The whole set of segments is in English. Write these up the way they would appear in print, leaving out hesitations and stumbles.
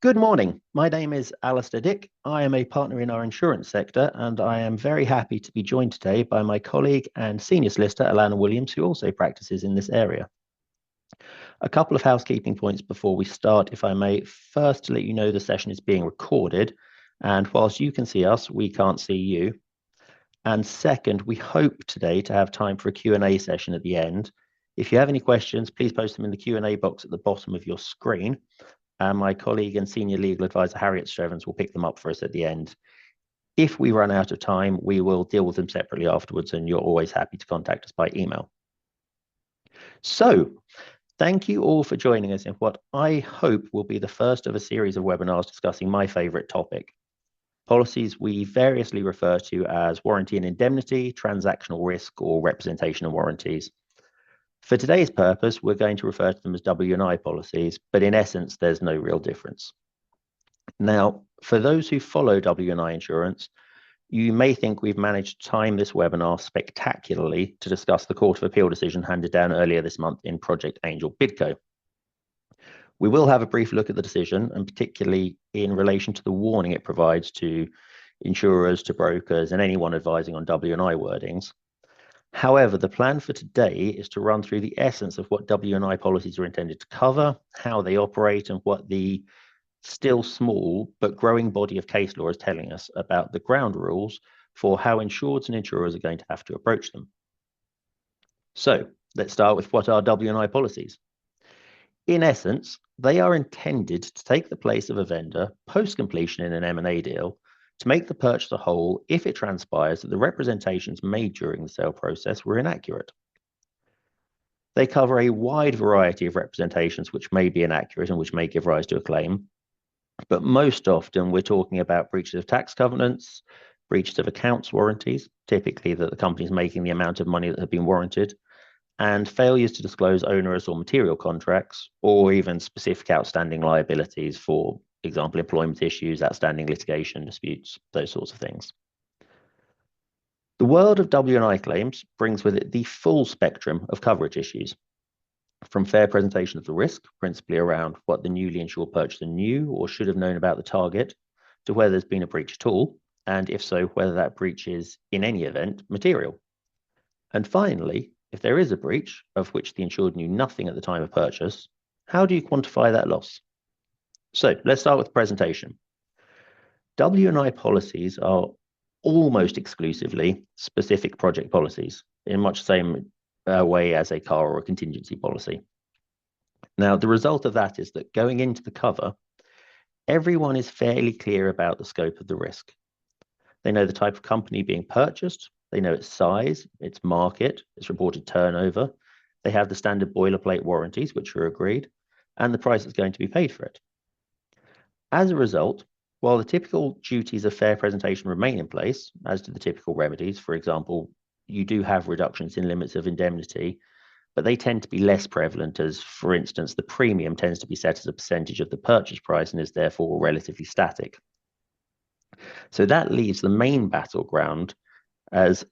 Good morning. My name is Alasdair. I am a partner in our insurance sector, and I am very happy to be joined today by my colleague and senior solicitor, Alannah Williams, who also practices in this area. A couple of housekeeping points before we start, if I may. First, to let you know the session is being recorded, and whilst you can see us, we can't see you. And second, we hope today to have time for a Q&A session at the end. If you have any questions, please post them in the Q&A box at the bottom of your screen. And my colleague and senior legal advisor, Harriet Strevens, will pick them up for us at the end. If we run out of time, we will deal with them separately afterwards, and you're always happy to contact us by email. So, thank you all for joining us in what I hope will be the first of a series of webinars discussing my favorite topic. Policies we variously refer to as warranty and indemnity, transactional risk, or representation and warranties. For today's purpose, we're going to refer to them as W&I policies, but in essence, there's no real difference. Now, for those who follow W&I insurance, you may think we've managed to time this webinar spectacularly to discuss the Court of Appeal decision handed down earlier this month in Project Angel Bidco. We will have a brief look at the decision, and particularly in relation to the warning it provides to insurers, to brokers, and anyone advising on W&I wordings. However, the plan for today is to run through the essence of what W&I policies are intended to cover, how they operate, and what the still small but growing body of case law is telling us about the ground rules for how insureds and insurers are going to have to approach them. So let's start with what are W&I policies. In essence, they are intended to take the place of a vendor post-completion in an M&A deal to make the purchaser whole if it transpires that the representations made during the sale process were inaccurate. They cover a wide variety of representations which may be inaccurate and which may give rise to a claim, but most often we're talking about breaches of tax covenants, breaches of accounts warranties, typically that the company is making the amount of money that had been warranted, and failures to disclose onerous or material contracts, or even specific outstanding liabilities, for example, employment issues, outstanding litigation disputes, those sorts of things. The world of W&I claims brings with it the full spectrum of coverage issues, from fair presentation of the risk, principally around what the newly insured purchaser knew or should have known about the target, to whether there's been a breach at all, and if so, whether that breach is, in any event, material. And finally, if there is a breach of which the insured knew nothing at the time of purchase, how do you quantify that loss? So let's start with presentation. W&I policies are almost exclusively specific project policies, in much the same way as a car or a contingency policy. Now, the result of that is that going into the cover, everyone is fairly clear about the scope of the risk. They know the type of company being purchased, they know its size, its market, its reported turnover, they have the standard boilerplate warranties, which are agreed, and the price that's going to be paid for it. As a result, while the typical duties of fair presentation remain in place, as do the typical remedies, for example, you do have reductions in limits of indemnity, but they tend to be less prevalent as, for instance, the premium tends to be set as a percentage of the purchase price and is therefore relatively static. So that leaves the main battleground as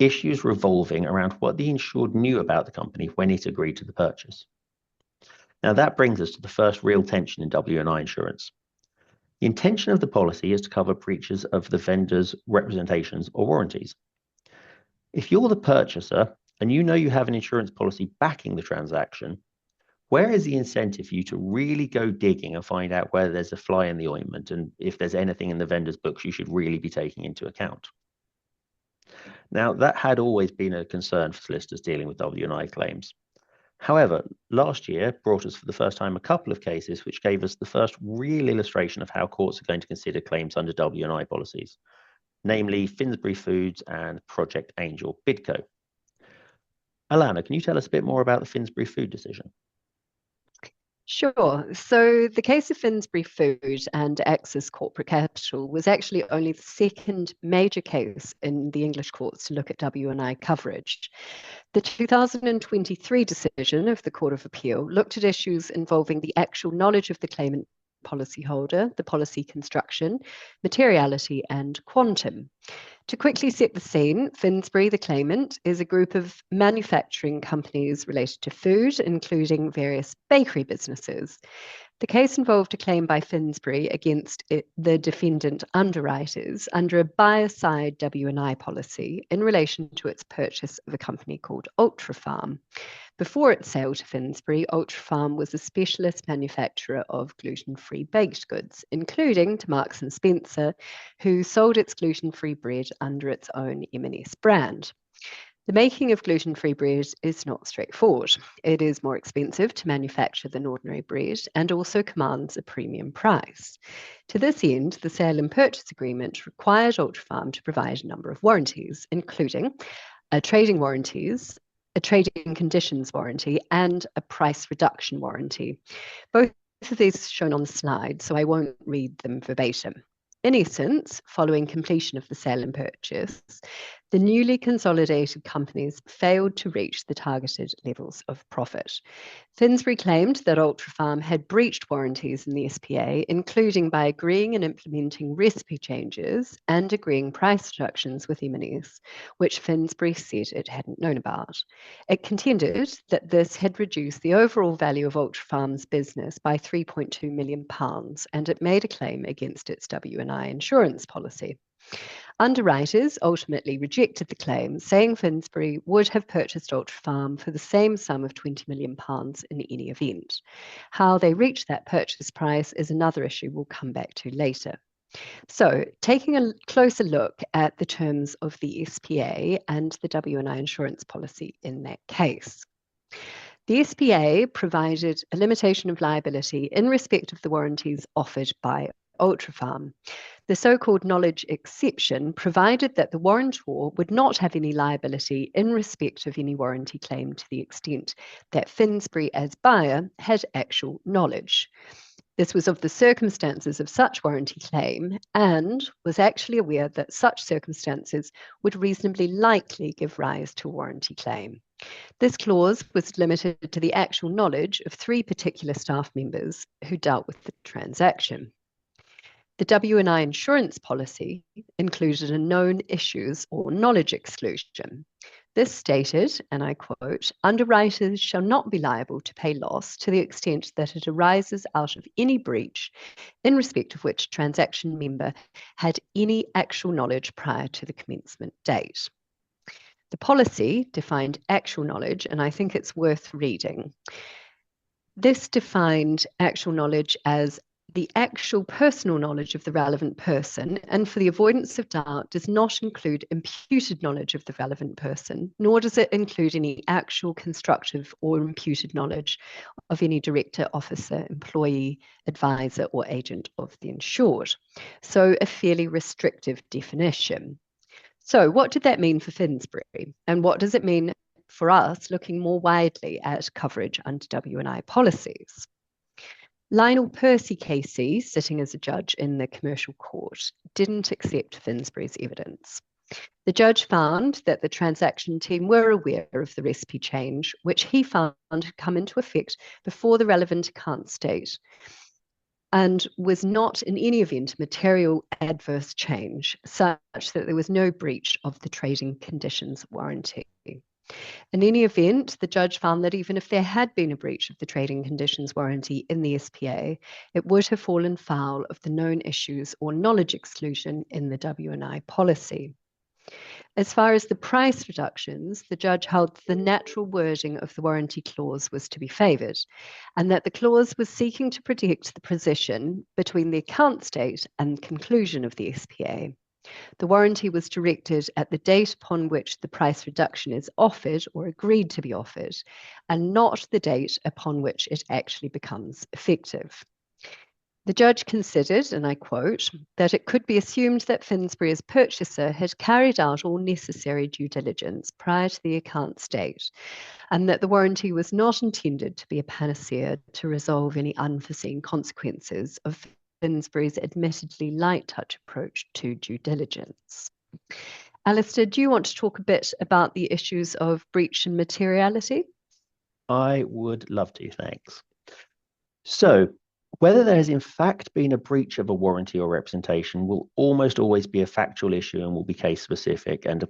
issues revolving around what the insured knew about the company when it agreed to the purchase. Now that brings us to the first real tension in W&I insurance. The intention of the policy is to cover breaches of the vendor's representations or warranties. If you're the purchaser and you know you have an insurance policy backing the transaction, where is the incentive for you to really go digging and find out whether there's a fly in the ointment and if there's anything in the vendor's books you should really be taking into account? Now, that had always been a concern for solicitors dealing with W&I claims. However, last year brought us for the first time a couple of cases which gave us the first real illustration of how courts are going to consider claims under W&I policies, namely Finsbury Foods and Project Angel Bidco. Alannah, can you tell us a bit more about the Finsbury Food decision? Sure. So the case of Finsbury Food and Access Corporate Capital was actually only the second major case in the English courts to look at W&I coverage. The 2023 decision of the Court of Appeal looked at issues involving the actual knowledge of the claimant policyholder, the policy construction, materiality, and quantum. To quickly set the scene, Finsbury, the claimant, is a group of manufacturing companies related to food, including various bakery businesses. The case involved a claim by Finsbury against the defendant underwriters under a buyer-side W&I policy in relation to its purchase of a company called Ultrafarm. Before its sale to Finsbury, Ultrafarm was a specialist manufacturer of gluten-free baked goods, including to Marks and Spencer, who sold its gluten-free bread under its own M&S brand. The making of gluten-free bread is not straightforward. It is more expensive to manufacture than ordinary bread and also commands a premium price. To this end, the sale and purchase agreement required Ultrafarm to provide a number of warranties, including a trading conditions warranty, and a price reduction warranty. Both of these are shown on the slide, so I won't read them verbatim. In essence, following completion of the sale and purchase, the newly consolidated companies failed to reach the targeted levels of profit. Finsbury claimed that Ultrafarm had breached warranties in the SPA, including by agreeing and implementing recipe changes and agreeing price reductions with M&S, which Finsbury said it hadn't known about. It contended that this had reduced the overall value of Ultrafarm's business by £3.2 million, and it made a claim against its W&I insurance policy. Underwriters ultimately rejected the claim, saying Finsbury would have purchased Ultrafarm for the same sum of £20 million in any event. How they reached that purchase price is another issue we'll come back to later. So, taking a closer look at the terms of the SPA and the W&I insurance policy in that case. The SPA provided a limitation of liability in respect of the warranties offered by Ultrafarm. The so-called knowledge exception provided that the warrantor would not have any liability in respect of any warranty claim to the extent that Finsbury as buyer had actual knowledge. This was of the circumstances of such warranty claim and was actually aware that such circumstances would reasonably likely give rise to a warranty claim. This clause was limited to the actual knowledge of 3 particular staff members who dealt with the transaction. The W&I insurance policy included a known issues or knowledge exclusion. This stated, and I quote, "Underwriters shall not be liable to pay loss to the extent that it arises out of any breach in respect of which transaction member had any actual knowledge prior to the commencement date." The policy defined actual knowledge, and I think it's worth reading. This defined actual knowledge as the actual personal knowledge of the relevant person, and for the avoidance of doubt, does not include imputed knowledge of the relevant person, nor does it include any actual constructive or imputed knowledge of any director, officer, employee, advisor, or agent of the insured. So a fairly restrictive definition. So what did that mean for Finsbury? And what does it mean for us looking more widely at coverage under W&I policies? Lionel Percy KC, sitting as a judge in the commercial court, didn't accept Finsbury's evidence. The judge found that the transaction team were aware of the recipe change, which he found had come into effect before the relevant account date, and was not in any event a material adverse change, such that there was no breach of the trading conditions warranty. In any event, the judge found that even if there had been a breach of the trading conditions warranty in the SPA, it would have fallen foul of the known issues or knowledge exclusion in the W&I policy. As far as the price reductions, the judge held the natural wording of the warranty clause was to be favoured, and that the clause was seeking to protect the position between the account date and conclusion of the SPA. The warranty was directed at the date upon which the price reduction is offered or agreed to be offered, and not the date upon which it actually becomes effective. The judge considered, and I quote, that it could be assumed that Finsbury as purchaser had carried out all necessary due diligence prior to the account date, and that the warranty was not intended to be a panacea to resolve any unforeseen consequences of Finsbury's admittedly light touch approach to due diligence. Alasdair, do you want to talk a bit about the issues of breach and materiality? I would love to, thanks. So, whether there has in fact been a breach of a warranty or representation will almost always be a factual issue and will be case specific. And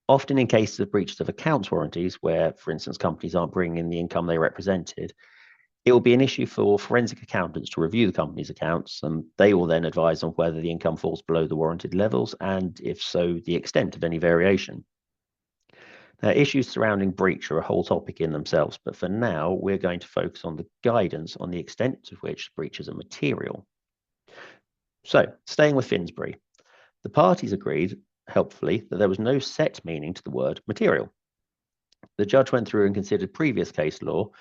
often in cases of breaches of accounts warranties, where, for instance, companies aren't bringing in the income they represented, It will be an issue for forensic accountants to review the company's accounts, and they will then advise on whether the income falls below the warranted levels, and if so, the extent of any variation. Now, issues surrounding breach are a whole topic in themselves, but for now, we're going to focus on the guidance on the extent to which breaches are material. So, staying with Finsbury, the parties agreed, helpfully, that there was no set meaning to the word material. The judge went through and considered previous case law,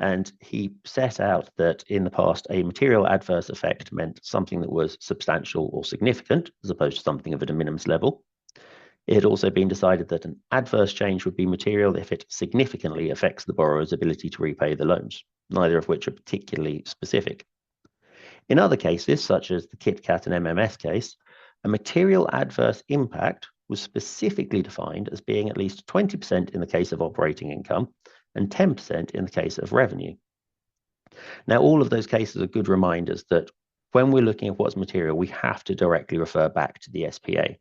and he set out that in the past, a material adverse effect meant something that was substantial or significant, as opposed to something of a de minimis level. It had also been decided that an adverse change would be material if it significantly affects the borrower's ability to repay the loans, neither of which are particularly specific. In other cases, such as the KitKat and MMS case, a material adverse impact was specifically defined as being at least 20% in the case of operating income and 10% in the case of revenue. Now, all of those cases are good reminders that when we're looking at what's material, we have to directly refer back to the SPA.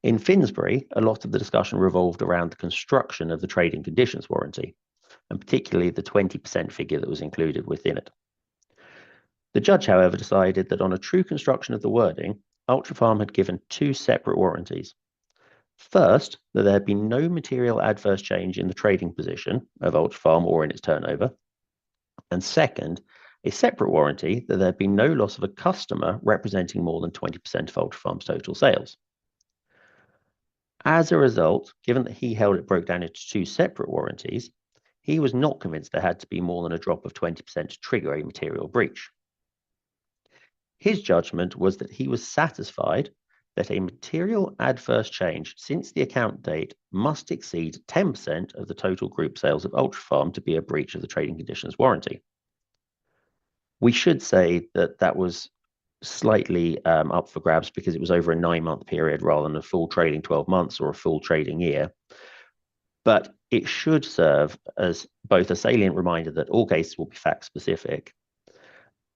In Finsbury, a lot of the discussion revolved around the construction of the trading conditions warranty, and particularly the 20% figure that was included within it. The judge, however, decided that on a true construction of the wording, Ultrafarm had given two separate warranties. First, that there had been no material adverse change in the trading position of Ultrafarm or in its turnover. And second, a separate warranty that there had been no loss of a customer representing more than 20% of Ultrafarm's total sales. As a result, given that he held it broke down into two separate warranties, he was not convinced there had to be more than a drop of 20% to trigger a material breach. His judgment was that he was satisfied that a material adverse change since the account date must exceed 10% of the total group sales of Ultrafarm to be a breach of the trading conditions warranty. We should say that that was slightly up for grabs because it was over a 9-month period rather than a full trading 12 months or a full trading year. But it should serve as both a salient reminder that all cases will be fact specific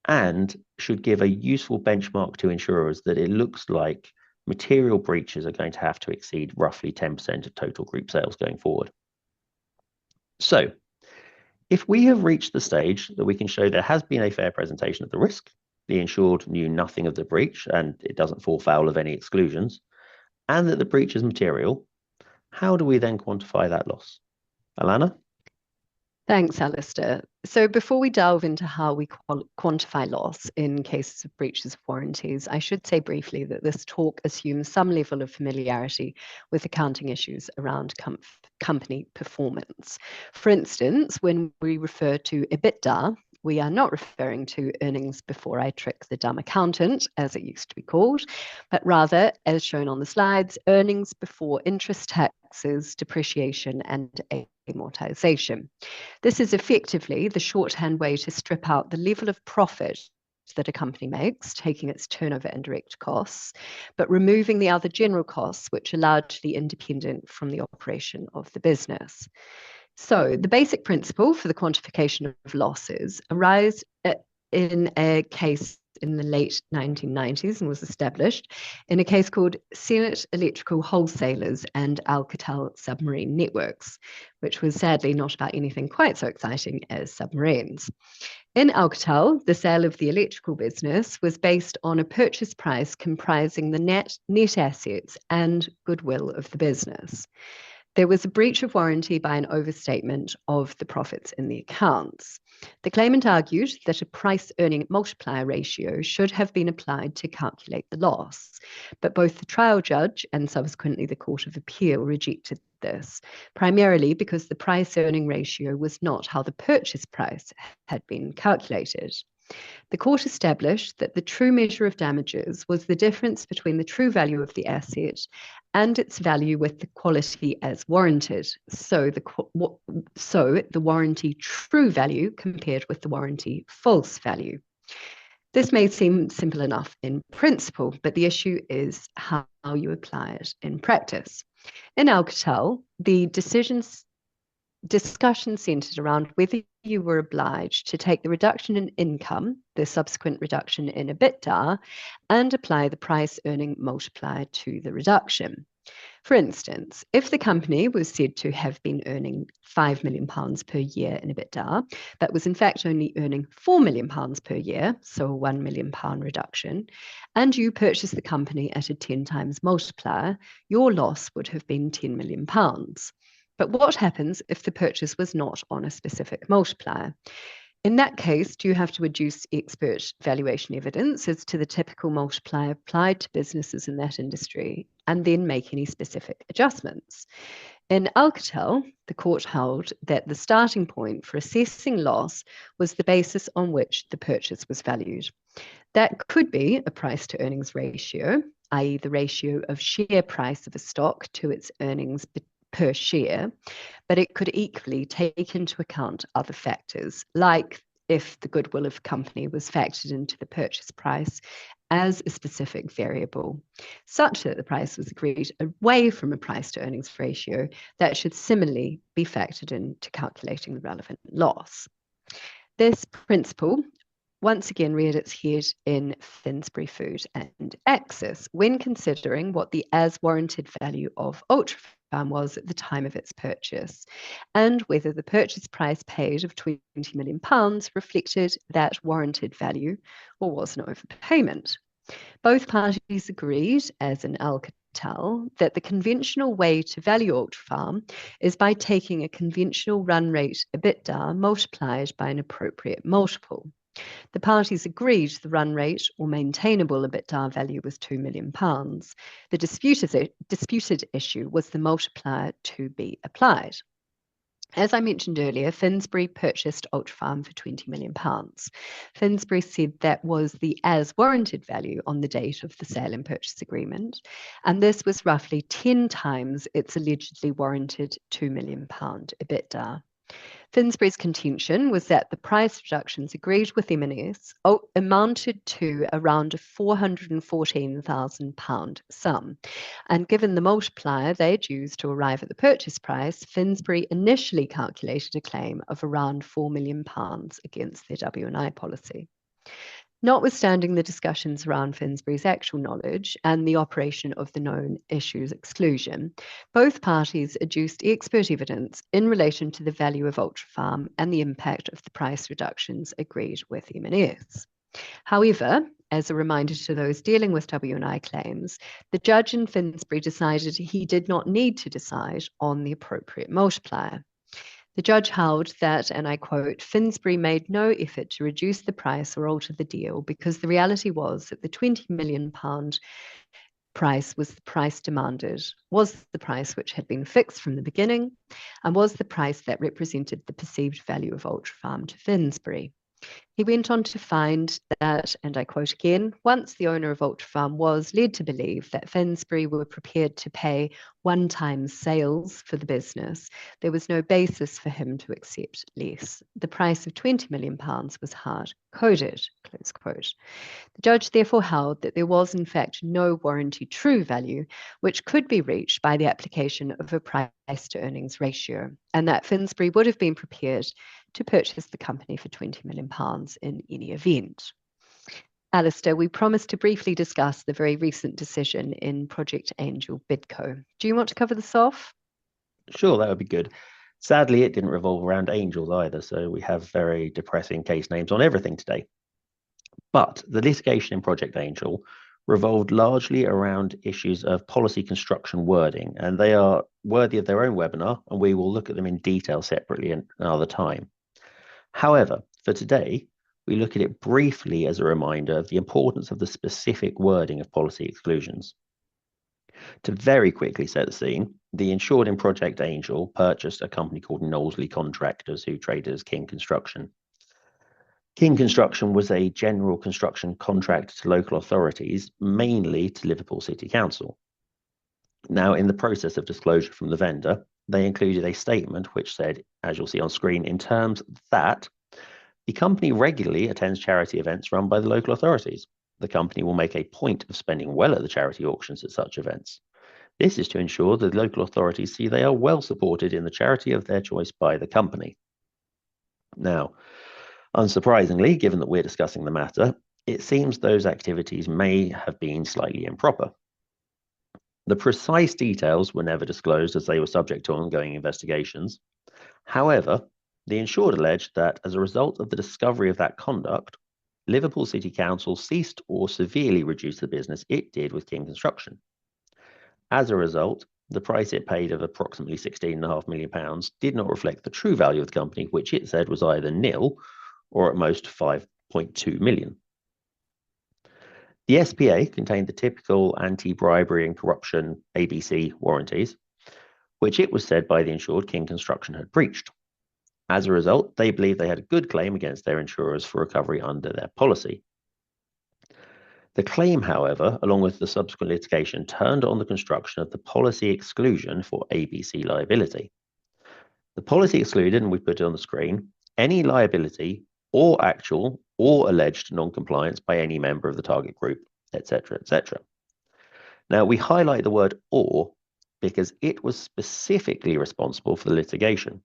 and should give a useful benchmark to insurers that it looks like material breaches are going to have to exceed roughly 10% of total group sales going forward. So, if we have reached the stage that we can show there has been a fair presentation of the risk, the insured knew nothing of the breach and it doesn't fall foul of any exclusions, and that the breach is material, how do we then quantify that loss? Alannah? Thanks, Alasdair. So before we delve into how we quantify loss in cases of breaches of warranties, I should say briefly that this talk assumes some level of familiarity with accounting issues around company performance. For instance, when we refer to EBITDA, we are not referring to earnings before I trick the dumb accountant, as it used to be called, but rather, as shown on the slides, earnings before interest, taxes, depreciation, and amortization. This is effectively the shorthand way to strip out the level of profit that a company makes, taking its turnover and direct costs, but removing the other general costs, which are largely independent from the operation of the business. So the basic principle for the quantification of losses arose in a case in the late 1990s and was established in a case called Senate Electrical Wholesalers and Alcatel Submarine Networks, which was sadly not about anything quite so exciting as submarines. In Alcatel, the sale of the electrical business was based on a purchase price comprising the net assets and goodwill of the business. There was a breach of warranty by an overstatement of the profits in the accounts. The claimant argued that a price-earning multiplier ratio should have been applied to calculate the loss, but both the trial judge and subsequently the Court of Appeal rejected this, primarily because the price-earning ratio was not how the purchase price had been calculated. The court established that the true measure of damages was the difference between the true value of the asset and its value with the quality as warranted. So the warranty true value compared with the warranty false value. This may seem simple enough in principle, but the issue is how you apply it in practice. In Alcatel, the discussion centered around whether you were obliged to take the reduction in income, the subsequent reduction in EBITDA, and apply the price earning multiplier to the reduction. For instance, if the company was said to have been earning £5 million per year in EBITDA, but was in fact only earning £4 million per year, so a £1 million reduction, and you purchased the company at a 10 times multiplier, your loss would have been £10 million. But what happens if the purchase was not on a specific multiplier? In that case, do you have to adduce expert valuation evidence as to the typical multiplier applied to businesses in that industry and then make any specific adjustments? In Alcatel, the court held that the starting point for assessing loss was the basis on which the purchase was valued. That could be a price to earnings ratio, i.e., the ratio of share price of a stock to its earnings per share, but it could equally take into account other factors, like if the goodwill of a company was factored into the purchase price as a specific variable, such that the price was agreed away from a price to earnings ratio that should similarly be factored into calculating the relevant loss. This principle once again reared its head in Finsbury Food and Axis when considering what the as warranted value of Ultrafarm was at the time of its purchase, and whether the purchase price paid of £20 million reflected that warranted value or was an overpayment. Both parties agreed, as in Alcatel, that the conventional way to value Ultrafarm is by taking a conventional run rate EBITDA multiplied by an appropriate multiple. The parties agreed the run rate or maintainable EBITDA value was £2 million. The disputed issue was the multiplier to be applied. As I mentioned earlier, Finsbury purchased Ultrafarm for £20 million. Finsbury said that was the as warranted value on the date of the sale and purchase agreement, and this was roughly 10 times its allegedly warranted £2 million EBITDA. Finsbury's contention was that the price reductions agreed with M&S amounted to around a £414,000 sum. And given the multiplier they'd used to arrive at the purchase price, Finsbury initially calculated a claim of around £4 million against their W&I policy. Notwithstanding the discussions around Finsbury's actual knowledge and the operation of the known issues exclusion, both parties adduced expert evidence in relation to the value of Ultrafarm and the impact of the price reductions agreed with M&S. However, as a reminder to those dealing with W&I claims, the judge in Finsbury decided he did not need to decide on the appropriate multiplier. The judge held that, and I quote, Finsbury made no effort to reduce the price or alter the deal because the reality was that the £20 million price was the price demanded, was the price which had been fixed from the beginning, and was the price that represented the perceived value of Ultrafarm to Finsbury. He went on to find that, and I quote again, once the owner of Ultrafarm was led to believe that Finsbury were prepared to pay one-time sales for the business, there was no basis for him to accept less. The price of £20 million was hard-coded, close quote. The judge therefore held that there was in fact no warranty true value which could be reached by the application of a price to earnings ratio, and that Finsbury would have been prepared to purchase the company for £20 million in any event. Alasdair, we promised to briefly discuss the very recent decision in Project Angel Bidco. Do you want to cover this off? Sure, that would be good. Sadly, it didn't revolve around angels either, so we have very depressing case names on everything today. But the litigation in Project Angel revolved largely around issues of policy construction wording, and they are worthy of their own webinar, and we will look at them in detail separately another time. However, for today, we look at it briefly as a reminder of the importance of the specific wording of policy exclusions. To very quickly set the scene, the insured in Project Angel purchased a company called Knowsley Contractors, who traded as King Construction. King Construction was a general construction contractor to local authorities, mainly to Liverpool City Council. Now, in the process of disclosure from the vendor, they included a statement which said, as you'll see on screen, in terms that the company regularly attends charity events run by the local authorities. The company will make a point of spending well at the charity auctions at such events. This is to ensure that the local authorities see they are well supported in the charity of their choice by the company. Now, unsurprisingly, given that we're discussing the matter, it seems those activities may have been slightly improper. The precise details were never disclosed as they were subject to ongoing investigations. However, the insured alleged that as a result of the discovery of that conduct, Liverpool City Council ceased or severely reduced the business it did with King Construction. As a result, the price it paid of approximately £16.5 million did not reflect the true value of the company, which it said was either nil or at most £5.2 million. The SPA contained the typical anti-bribery and corruption ABC warranties, which it was said by the insured King Construction had breached. As a result, they believed they had a good claim against their insurers for recovery under their policy. The claim, however, along with the subsequent litigation, turned on the construction of the policy exclusion for ABC liability. The policy excluded, and we put it on the screen, any liability or actual or alleged non-compliance by any member of the target group, etc., etc. Now, we highlight the word or because it was specifically responsible for the litigation.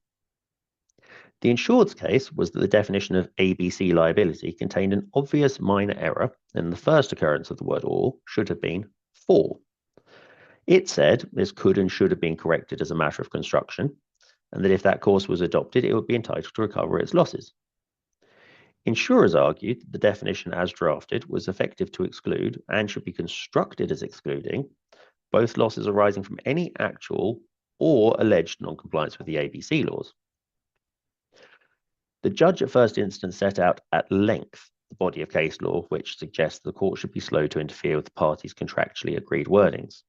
The insured's case was that the definition of ABC liability contained an obvious minor error, and the first occurrence of the word or should have been for. It said this could and should have been corrected as a matter of construction, and that if that course was adopted, it would be entitled to recover its losses. Insurers argued that the definition as drafted was effective to exclude and should be constructed as excluding both losses arising from any actual or alleged non-compliance with the ABC laws. The judge at first instance set out at length the body of case law, which suggests the court should be slow to interfere with the parties' contractually agreed wordings.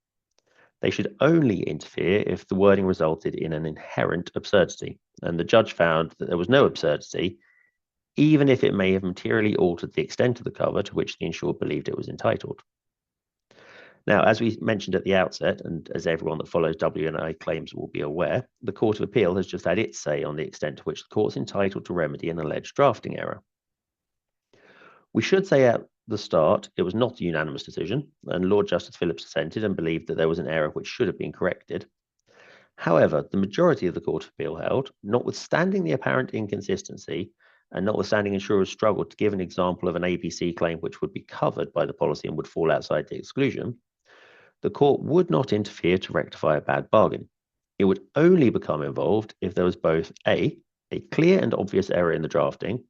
They should only interfere if the wording resulted in an inherent absurdity, and the judge found that there was no absurdity, even if it may have materially altered the extent of the cover to which the insured believed it was entitled. Now, as we mentioned at the outset, and as everyone that follows W&I claims will be aware, the Court of Appeal has just had its say on the extent to which the court's entitled to remedy an alleged drafting error. We should say at the start it was not a unanimous decision, and Lord Justice Phillips assented and believed that there was an error which should have been corrected. However, the majority of the Court of Appeal held, notwithstanding the apparent inconsistency, and notwithstanding insurers struggled to give an example of an ABC claim which would be covered by the policy and would fall outside the exclusion, the court would not interfere to rectify a bad bargain. It would only become involved if there was both A, a clear and obvious error in the drafting,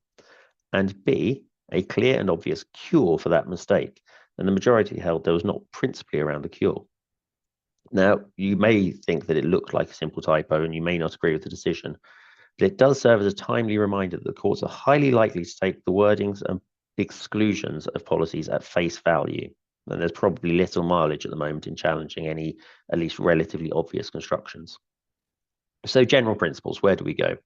and B, a clear and obvious cure for that mistake. And the majority held there was not principally around the cure. Now, you may think that it looked like a simple typo and you may not agree with the decision, but it does serve as a timely reminder that the courts are highly likely to take the wordings and exclusions of policies at face value. And there's probably little mileage at the moment in challenging any at least relatively obvious constructions. So general principles, where do we go?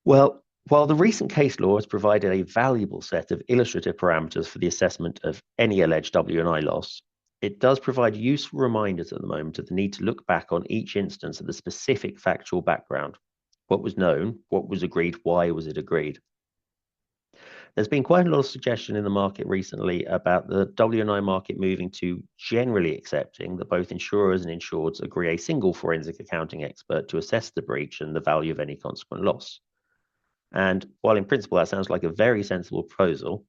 Well, while the recent case law has provided a valuable set of illustrative parameters for the assessment of any alleged W&I loss, it does provide useful reminders at the moment of the need to look back on each instance at the specific factual background. What was known, what was agreed, why was it agreed? There's been quite a lot of suggestion in the market recently about the W&I market moving to generally accepting that both insurers and insureds agree a single forensic accounting expert to assess the breach and the value of any consequent loss. And while in principle that sounds like a very sensible proposal,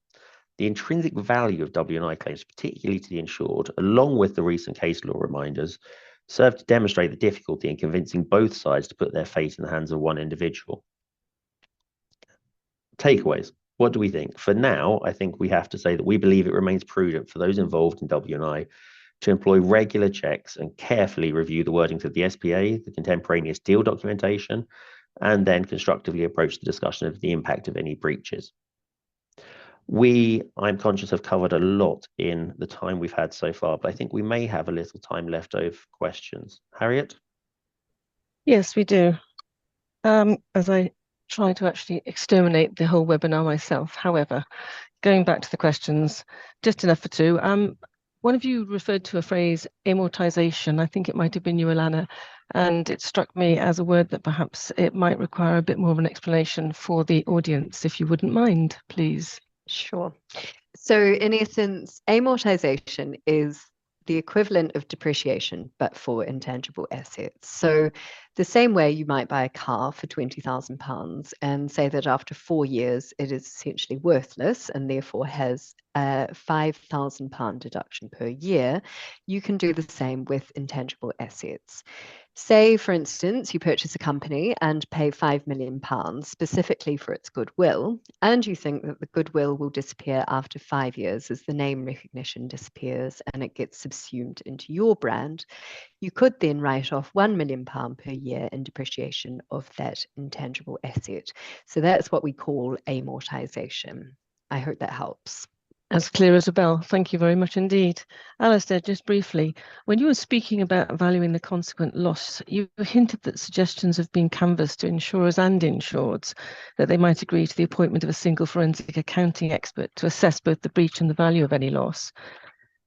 the intrinsic value of W&I claims, particularly to the insured, along with the recent case law reminders, serve to demonstrate the difficulty in convincing both sides to put their fate in the hands of one individual. Takeaways. What do we think? For now, I think we have to say that we believe it remains prudent for those involved in W&I to employ regular checks and carefully review the wordings of the SPA, the contemporaneous deal documentation, and then constructively approach the discussion of the impact of any breaches. I'm conscious, have covered a lot in the time we've had so far, but I think we may have a little time left over for questions. Harriet? Yes, we do. As I try to actually exterminate the whole webinar myself. However, going back to the questions, just enough for two. One of you referred to a phrase, amortization. I think it might have been you, Alannah, and it struck me as a word that perhaps it might require a bit more of an explanation for the audience, if you wouldn't mind, please. Sure. So in essence, amortization is the equivalent of depreciation, but for intangible assets. So The same way you might buy a car for £20,000 and say that after 4 years it is essentially worthless and therefore has a £5,000 deduction per year, you can do the same with intangible assets. Say, for instance, you purchase a company and pay £5 million specifically for its goodwill, and you think that the goodwill will disappear after 5 years as the name recognition disappears and it gets subsumed into your brand. You could then write off £1 million per year in depreciation of that intangible asset. So that's what we call amortization. I hope that helps. As clear as a bell. Thank you very much indeed. Alasdair, just briefly, when you were speaking about valuing the consequent loss, you hinted that suggestions have been canvassed to insurers and insureds that they might agree to the appointment of a single forensic accounting expert to assess both the breach and the value of any loss.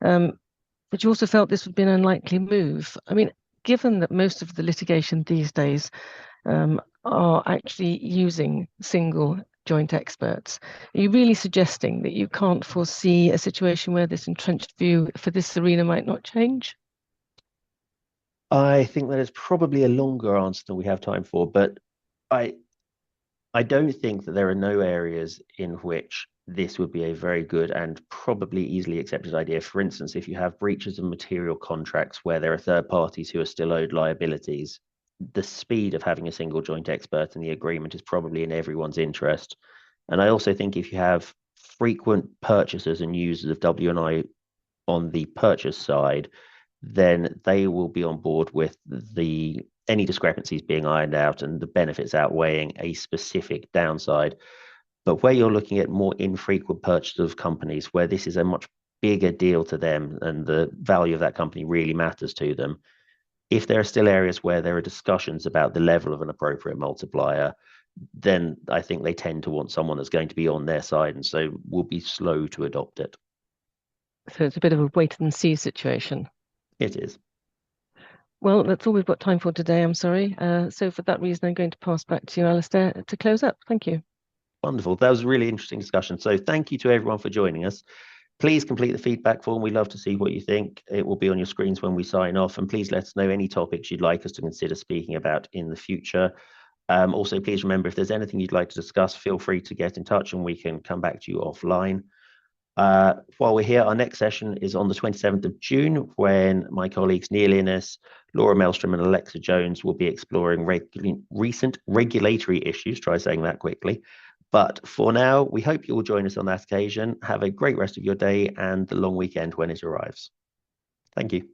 But you also felt this would be an unlikely move. I mean, given that most of the litigation these days are actually using single joint experts, are you really suggesting that you can't foresee a situation where this entrenched view for this arena might not change? I think that is probably a longer answer than we have time for, but I don't think that there are no areas in which this would be a very good and probably easily accepted idea. For instance, if you have breaches of material contracts where there are third parties who are still owed liabilities, the speed of having a single joint expert in the agreement is probably in everyone's interest. And I also think if you have frequent purchasers and users of W&I on the purchase side, then they will be on board with any discrepancies being ironed out and the benefits outweighing a specific downside. But where you're looking at more infrequent purchases of companies where this is a much bigger deal to them and the value of that company really matters to them, if there are still areas where there are discussions about the level of an appropriate multiplier, then I think they tend to want someone that's going to be on their side, and so will be slow to adopt it. So it's a bit of a wait and see situation. It is. Well, that's all we've got time for today, I'm sorry. So for that reason, I'm going to pass back to you, Alasdair, to close up. Thank you. Wonderful. That was a really interesting discussion. So thank you to everyone for joining us. Please complete the feedback form. We'd love to see what you think. It will be on your screens when we sign off. And please let us know any topics you'd like us to consider speaking about in the future. Also, please remember, if there's anything you'd like to discuss, feel free to get in touch and we can come back to you offline. While we're here, our next session is on the 27th of June, when my colleagues Neil Innes, Laura Maelstrom and Alexa Jones will be exploring recent regulatory issues. Try saying that quickly. But for now, we hope you will join us on that occasion. Have a great rest of your day and the long weekend when it arrives. Thank you.